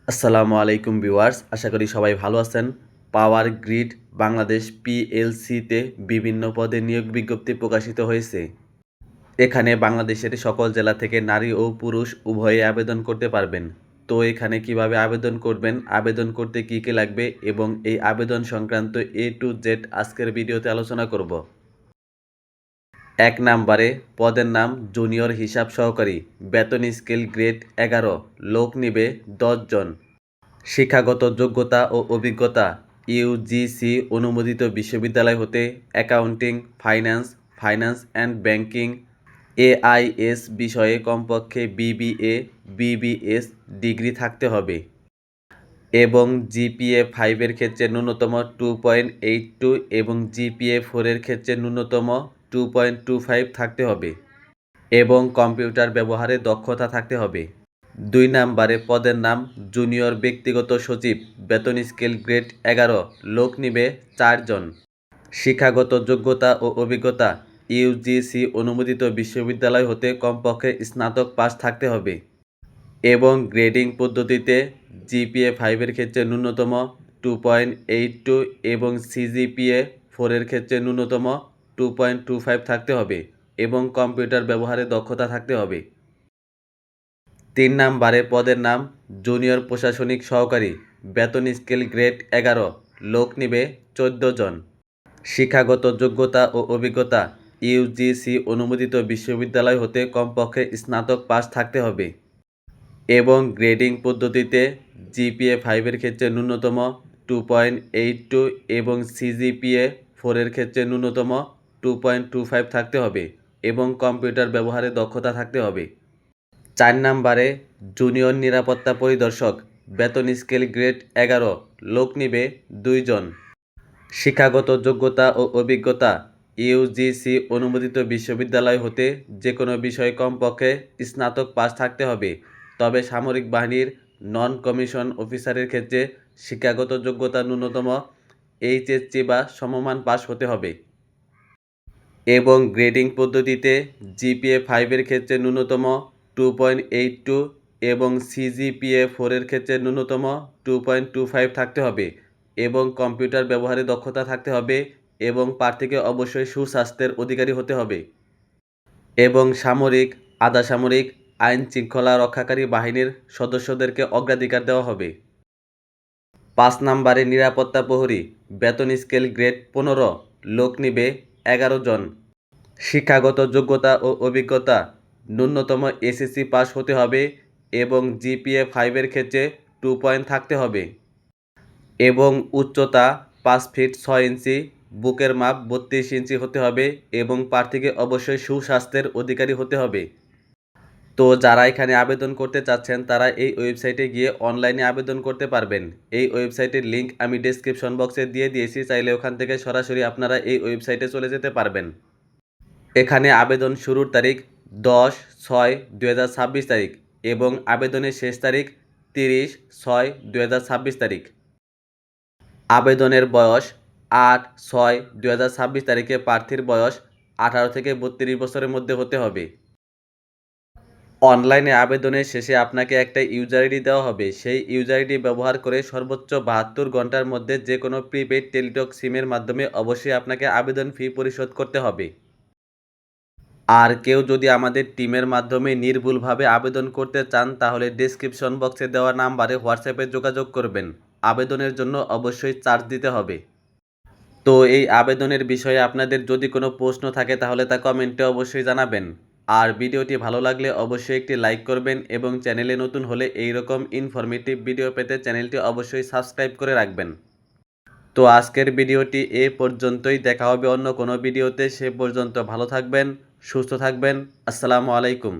আসসালামু আলাইকুম ভিউয়ার্স, আশা করি সবাই ভালো আছেন। পাওয়ার গ্রিড বাংলাদেশ পিএলসিতে বিভিন্ন পদে নিয়োগ বিজ্ঞপ্তি প্রকাশিত হয়েছে। এখানে বাংলাদেশের সকল জেলা থেকে নারী ও পুরুষ উভয়ে আবেদন করতে পারবেন। তো এখানে কিভাবে আবেদন করবেন, আবেদন করতে কী কী লাগবে এবং এই আবেদন সংক্রান্ত A to Z আজকের ভিডিওতে আলোচনা করব। 1 নাম্বারে পদের নাম জুনিয়র হিসাব সহকারী, বেতন স্কেল গ্রেড 11, লোক নিবে 10 জন। শিক্ষাগত যোগ্যতা ও অভিজ্ঞতা ইউজিসি অনুমোদিত বিশ্ববিদ্যালয় হতে accounting, finance and banking, AIS বিষয়ে কমপক্ষে বিবিএ, বিবিএস ডিগ্রি থাকতে হবে এবং জিপিএ 5 এর ক্ষেত্রে ন্যূনতম 2.82 এবং জিপিএ 4 এর ক্ষেত্রে ন্যূনতম 2.25 থাকতে হবে এবং কম্পিউটার ব্যবহারে দক্ষতা থাকতে হবে। 2 নাম্বারে পদের নাম জুনিয়র ব্যক্তিগত সচিব, বেতন স্কেল গ্রেড 11, লোক নিবে 4 জন। শিক্ষাগত যোগ্যতা ও অভিজ্ঞতা ইউজিসি অনুমোদিত বিশ্ববিদ্যালয় হতে কমপক্ষে স্নাতক পাস থাকতে হবে এবং গ্রেডিং পদ্ধতিতে জিপিএ 5 এর ক্ষেত্রে ন্যূনতম 2.82 এবং সিজিপিএ 4 এর ক্ষেত্রে ন্যূনতম 2.25 থাকতে হবে এবং কম্পিউটার ব্যবহারে দক্ষতা থাকতে হবে। 3 নাম্বারে পদের নাম জুনিয়র প্রশাসনিক সহকারী, বেতন স্কেল গ্রেড 11, লোক নিবে 14 জন। শিক্ষাগত যোগ্যতা ও অভিজ্ঞতা ইউজিসি অনুমোদিত বিশ্ববিদ্যালয় হতে কমপক্ষে স্নাতক পাস থাকতে হবে এবং গ্রেডিং পদ্ধতিতে জিপিএ 5 এর ক্ষেত্রে ন্যূনতম 2.82 এবং সিজিপিএ 4 এর ক্ষেত্রে ন্যূনতম 2.25 থাকতে হবে এবং কম্পিউটার ব্যবহারে দক্ষতা থাকতে হবে। 4 নাম্বারে জুনিয়র নিরাপত্তা পরিদর্শক, বেতন স্কেল গ্রেড 11, লোক নিবে 2 জন। শিক্ষাগত যোগ্যতা ও অভিজ্ঞতা ইউজিসি অনুমোদিত বিশ্ববিদ্যালয় হতে যে কোনো বিষয়ে কমপক্ষে স্নাতক পাস থাকতে হবে, তবে সামরিক বাহিনীর নন কমিশন অফিসারের ক্ষেত্রে শিক্ষাগত যোগ্যতা ন্যূনতম এইচএসসি বা সমমান পাস হতে হবে এবং গ্রেডিং পদ্ধতিতে জিপিএ 5 এর ক্ষেত্রে ন্যূনতম 2.82 এবং সিজিপিএ 4 এর ক্ষেত্রে ন্যূনতম 2.25 থাকতে হবে এবং কম্পিউটার ব্যবহারে দক্ষতা থাকতে হবে এবং প্রার্থীকে অবশ্যই সুস্বাস্থ্যের অধিকারী হতে হবে এবং সামরিক, আধা সামরিক, আইন শৃঙ্খলা রক্ষাকারী বাহিনীর সদস্যদেরকে অগ্রাধিকার দেওয়া হবে। 5 নাম্বারে নিরাপত্তা প্রহরী, বেতন স্কেল গ্রেড 15, লোক নিবে 11 জন। শিক্ষাগত যোগ্যতা ও অভিজ্ঞতা ন্যূনতম এসএসসি পাস হতে হবে এবং জিপিএ 5 এর ক্ষেত্রে 2 পয়েন্ট থাকতে হবে এবং উচ্চতা 5 ফিট 6 ইঞ্চি, বুকের মাপ 32 ইঞ্চি হতে হবে এবং প্রার্থীকে অবশ্যই সুস্বাস্থ্যের অধিকারী হতে হবে। তো যারা এখানে আবেদন করতে চাচ্ছেন তারা এই ওয়েবসাইটে গিয়ে অনলাইনে আবেদন করতে পারবেন। এই ওয়েবসাইটের লিঙ্ক আমি ডেসক্রিপশন বক্সে দিয়ে দিয়েছি, চাইলে ওখান থেকে সরাসরি আপনারা এই ওয়েবসাইটে চলে যেতে পারবেন। এখানে আবেদন শুরুর তারিখ 10/6/2026 তারিখ এবং আবেদনের শেষ তারিখ 30/6/2026 তারিখ। আবেদনের বয়স 8/6/2026 তারিখে প্রার্থীর বয়স 18 থেকে 32 বছরের মধ্যে হতে হবে। অনলাইনে আবেদনের শেষে আপনাকে একটা ইউজার আইডি দেওয়া হবে। সেই ইউজার আইডি ব্যবহার করে সর্বোচ্চ 72 ঘন্টার মধ্যে যে কোনো প্রিপেইড টেলিটক সিমের মাধ্যমে অবশ্যই আপনাকে আবেদন ফি পরিশোধ করতে হবে। আর কেউ যদি আমাদের টিমের মাধ্যমে নির্ভুলভাবে আবেদন করতে চান তাহলে ডেসক্রিপশন বক্সে দেওয়া নাম্বারে হোয়াটসঅ্যাপে যোগাযোগ করবেন। আবেদনের জন্য অবশ্যই চার্জ দিতে হবে। তো এই আবেদনের বিষয়ে আপনাদের যদি কোনো প্রশ্ন থাকে তাহলে তা কমেন্টে অবশ্যই জানাবেন। আর ভিডিওটি ভালো লাগলে অবশ্যই একটি লাইক করবেন এবং চ্যানেলে নতুন হলে এইরকম ইনফরমেটিভ ভিডিও পেতে চ্যানেলটি অবশ্যই সাবস্ক্রাইব করে রাখবেন। তো আজকের ভিডিওটি এ পর্যন্তই, দেখা হবে অন্য কোনো ভিডিওতে। সে পর্যন্ত ভালো থাকবেন, সুস্থ থাকবেন। আসসালামু আলাইকুম।